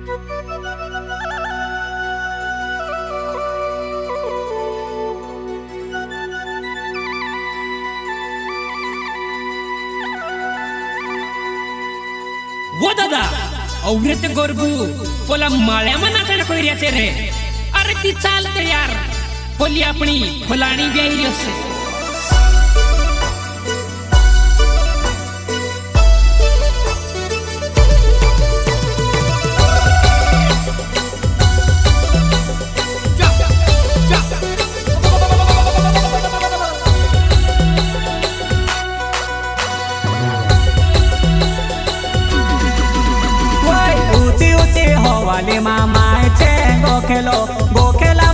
वो दादा औरत गोरबू पोला माळ्यामा नाचण कोयऱ्याचे रे अरे ती चालते यार पोली अपनी फुलाणी ब्याई से वाली मामाय छे गोखेलो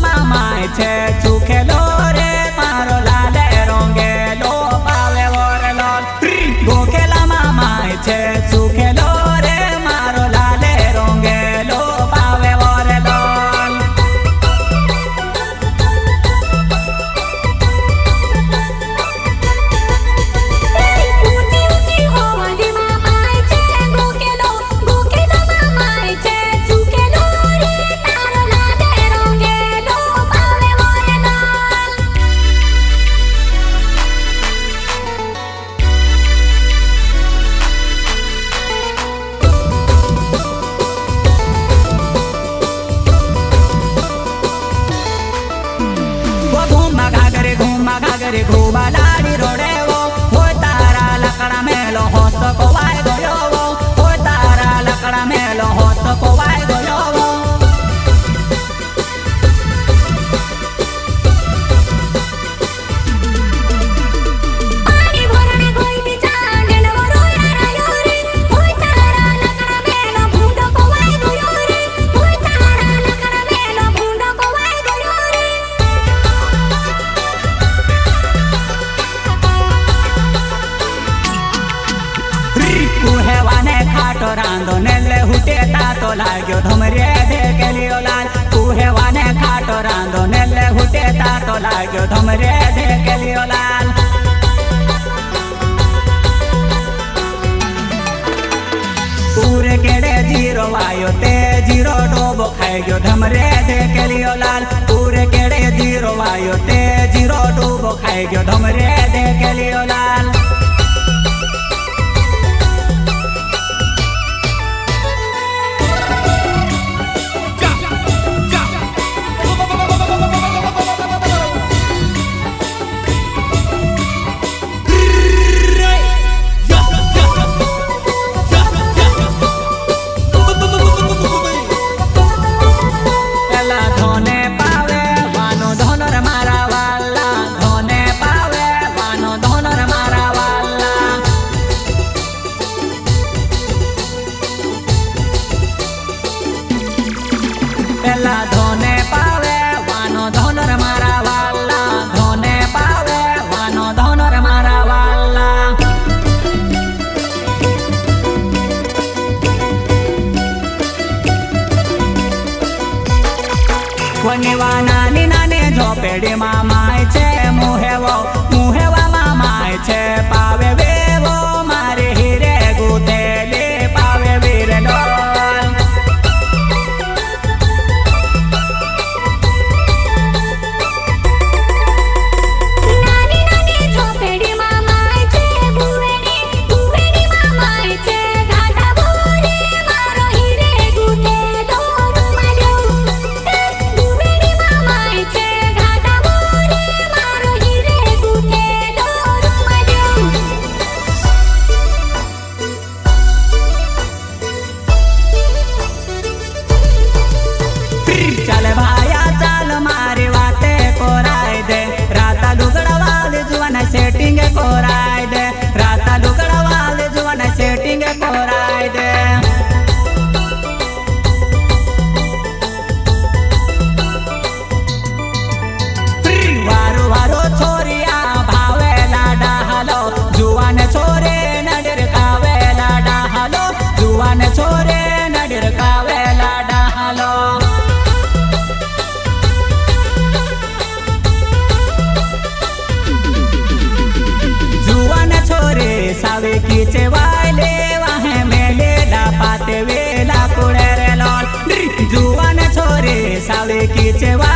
मामाय छे चुखेलो रे मारो लाले रोंगेलो पावे वोरे लोल गोखेला मामाय छे चुखेलो रे मारो लाले रोंगेलो पावे वोरे लोल ऊंची ऊंची हो वाली मामाय छे गोखेलो मामाय छे घागरे घोबा लाड़ी रोडे वो हो तारा लकड़ा मेलो होस को वाय गयो वो हो तारा लकड़ा मेलो होस को वाय गयो वो पानी भरने कोई बिचारे न रोया रायो रे हो तारा लकड़ा मेलो भूंडो को वाय गयो रे हो तारा लकड़ा मेलो भूंडो को वाय गयो रे कुहेवाने खाटो रांदो नेले हुटे तातो लाग्यो धमरे देखे लियो लाल कुहेवाने खाटो रांदो नेले हुटे तातो लाग्यो धमरे देखे लियो लाल पूरे केड़े जीरो आयो ते जीरो डोबो खाई गयो धमरे देखे लियो लाल पूरे केड़े जीरो आयो ते जीरो डोबो खाई गयो धमरे देखे लियो लाल धोने पावे वानो धोनर मारा वाला धोने पावे वानो धोनर मारा वाला कोनीवा नानी नानी झोपेडी मामाय छे मुहेवा मामाय छे पावे वेवो मारे हीरे गुथेली पावे वीर डोल मारो हीरे देखी छे